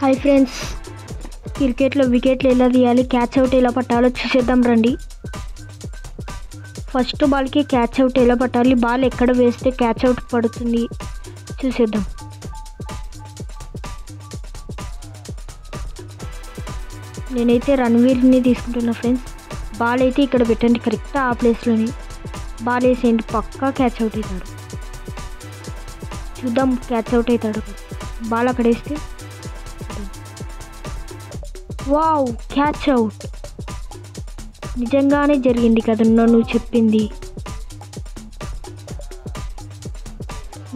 Hi friends, క్రికెట్లో వికెట్లు ఎలా తీయాలి, క్యాచ్ అవుట్ ఎలా పట్టాలో చూసేద్దాం రండి. ఫస్ట్ బాల్కి క్యాచ్ అవుట్ ఎలా పట్టాలి, బాల్ ఎక్కడ వేస్తే క్యాచ్ అవుట్ పడుతుంది చూసేద్దాం. నేనైతే రణవీర్ని తీసుకుంటున్నా ఫ్రెండ్స్. బాల్ అయితే ఇక్కడ పెట్టండి, కరెక్ట్ ఆ ప్లేస్లోని బాల్ వేసేయండి, పక్కా క్యాచ్ అవుట్ అవుతాడు. చూద్దాం క్యాచ్ అవుట్ అవుతాడు. బాల్ అక్కడ వేస్తే వావ్, క్యాచ్ అవుట్. నిజంగానే జరిగింది కదా నువ్వు చెప్పింది.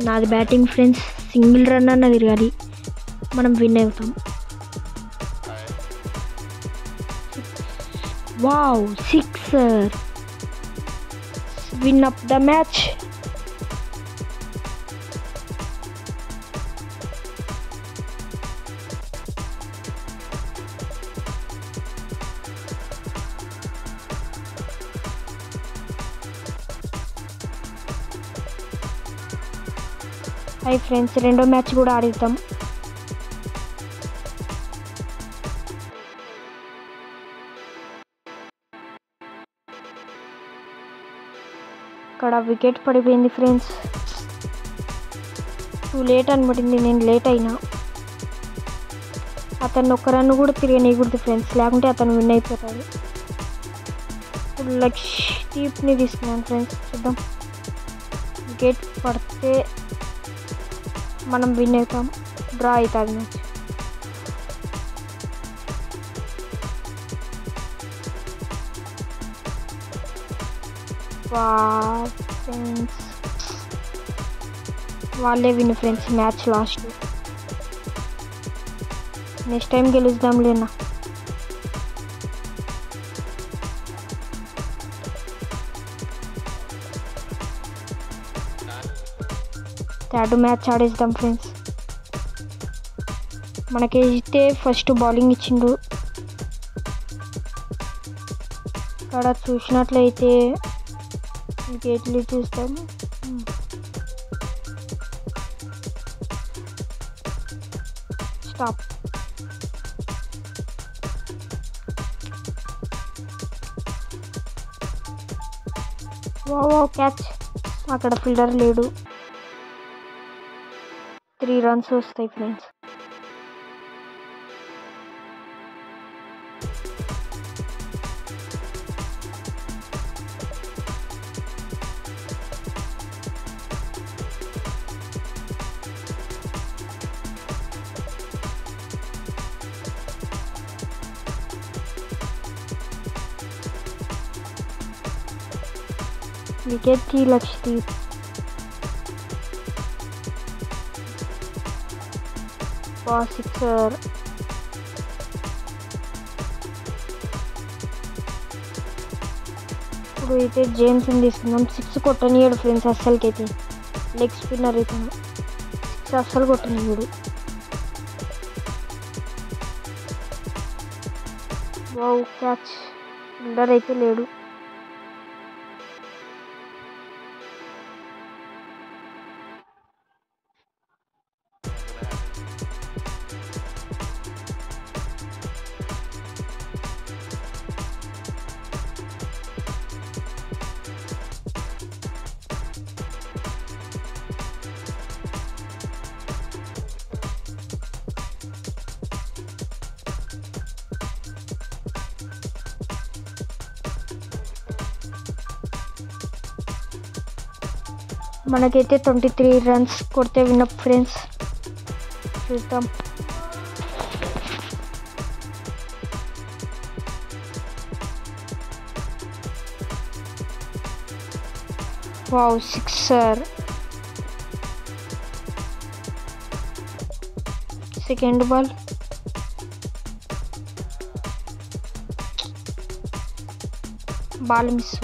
నాది బ్యాటింగ్ ఫ్రెండ్స్, సింగిల్ రన్ అన్న తిరగాలి, మనం విన్ అవుతాం. Wow, sixer, win up the match. Hi friends, రెండో మ్యాచ్ కూడా ఆడిద్దాం. ఇక్కడ వికెట్ పడిపోయింది ఫ్రెండ్స్. టూ లేట్ అనబడింది, నేను లేట్ అయినా. అతను ఒక్క రన్ కూడా తిరగనీయకూడదు ఫ్రెండ్స్, లేకుంటే అతను విన్ అయిపోతాడు. ఇప్పుడు లక్షదీప్ని తీసుకున్నాను ఫ్రెండ్స్, చూద్దాం. వికెట్ పడితే మనం విన్ అవుతాం, డ్రా అవుతుంది మ్యాచ్. ఫ్రెండ్స్ వాళ్ళే win friends, match lost. Next time గెలుద్దాం లేనా. థర్డ్ మ్యాచ్ ఆడేద్దాం ఫ్రెండ్స్. మనకైతే ఫస్ట్ బౌలింగ్ ఇచ్చిండు. ఇక్కడ చూసినట్లయితే వికెట్లు చూస్తాం. స్టాప్. క్యాచ్. అక్కడ ఫీల్డర్ లేడు. 3 runs వస్తాయి ఫ్రెండ్స్. వికెట్ కి లక్షదీప్. సిక్సర్. ఇప్పుడు అయితే జేమ్స్ని తీసుకుందాం. 6 కొట్టనీయడు ఫ్రెండ్స్ అస్సలకైతే. లెగ్ స్పిన్నర్ అవుతాను, 6 అస్సలు కొట్టనీయడు. Wow, catch. ఫీల్డర్ అయితే లేడు. మనకైతే 23 runs కొడితే విన్నప్ ఫ్రెండ్స్. చూద్దాం. Wow, sixer. Second ball. Ball miss.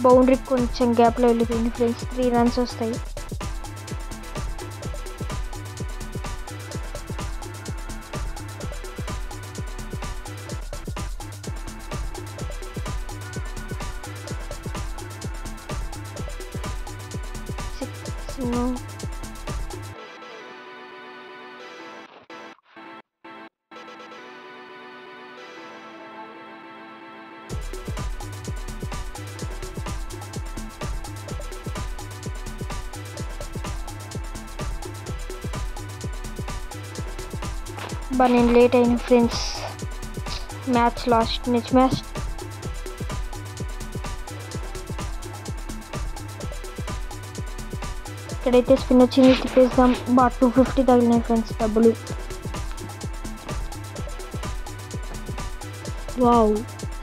Boundary కొంచెం గ్యాప్లో వెళ్ళిపోయింది ఫ్రెండ్స్. 3 runs వస్తాయి. స్పిన్. బట్ నేను లేట్ అయిన ఫ్రెండ్స్. Match last match. ఇక్కడైతే స్పిన్ వచ్చింది, తిప్పేద్దాం. బట్ 250 తగిలినాయి ఫ్రెండ్స్ డబ్బులు. వావ్,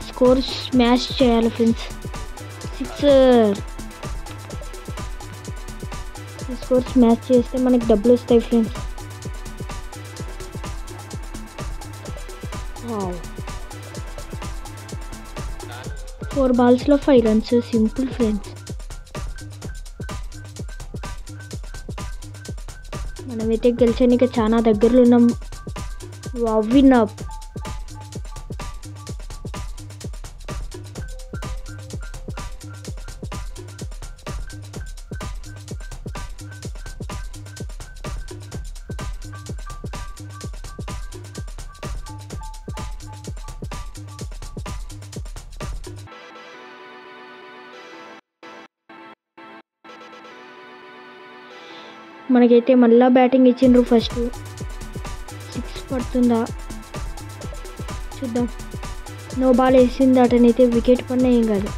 స్కోర్ స్మాష్ చేయాలి ఫ్రెండ్స్. 6. ఈ స్కోర్ స్మాష్ చేస్తే మనకి డబ్బులు వస్తాయి ఫ్రెండ్స్. వావ్, 4 balls లో 5 runs. Simple friends. మనమైతే గెలిచానికి చాలా దగ్గరలో ఉన్నాం. Win up. మనకైతే మళ్ళా బ్యాటింగ్ ఇచ్చిండ్రు. ఫస్ట్ 6 పడుతుందా చూద్దాం. నో బాల్ వేసింది అటనైతే వికెట్ పడినా ఏం కాదు.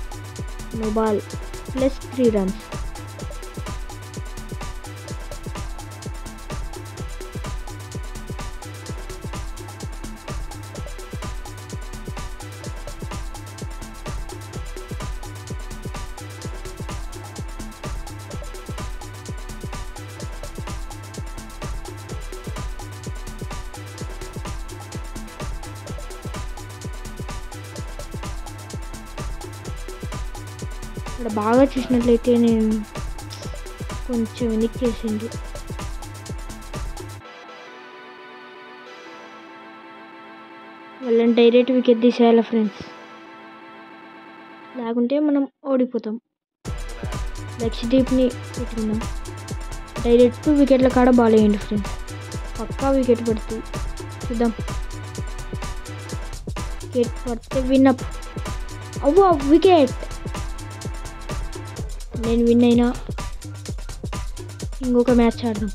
No ball plus 3 runs. ఇక్కడ బాగా చూసినట్లయితే నేను కొంచెం వెనక్కి వేసిండు. వాళ్ళని డైరెక్ట్ వికెట్ తీసేయాలి ఫ్రెండ్స్, లేకుంటే మనం ఓడిపోతాం. లక్షదీప్ని పెట్టుకుందాం. డైరెక్ట్ వికెట్ల కాడ బాల్ వేయండి ఫ్రెండ్స్, పక్కా వికెట్ పడుతుంది. చూద్దాం. వికెట్ పడితే విన్ అప్. అవ్వా వికెట్. నేను విన్ అయినా. ఇంకొక మ్యాచ్ ఆడదాం.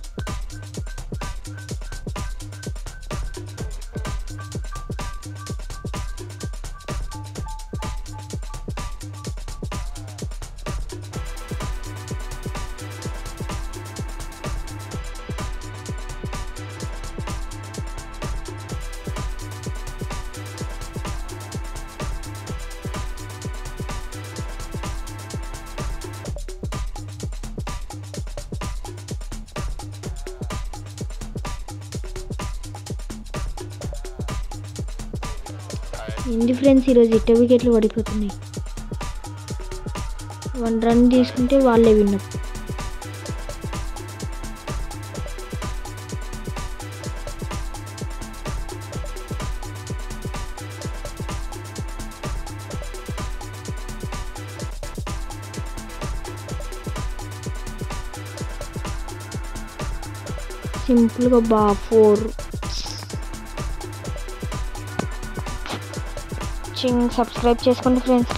ఏంటి ఫ్రెండ్స్ ఈరోజు 8 వికెట్లు పడిపోతున్నాయి. 1 run తీసుకుంటే వాళ్ళే విన్ అప్. సింపుల్గా 4. సబ్స్క్రైబ్ చేసుకోండి ఫ్రెండ్స్.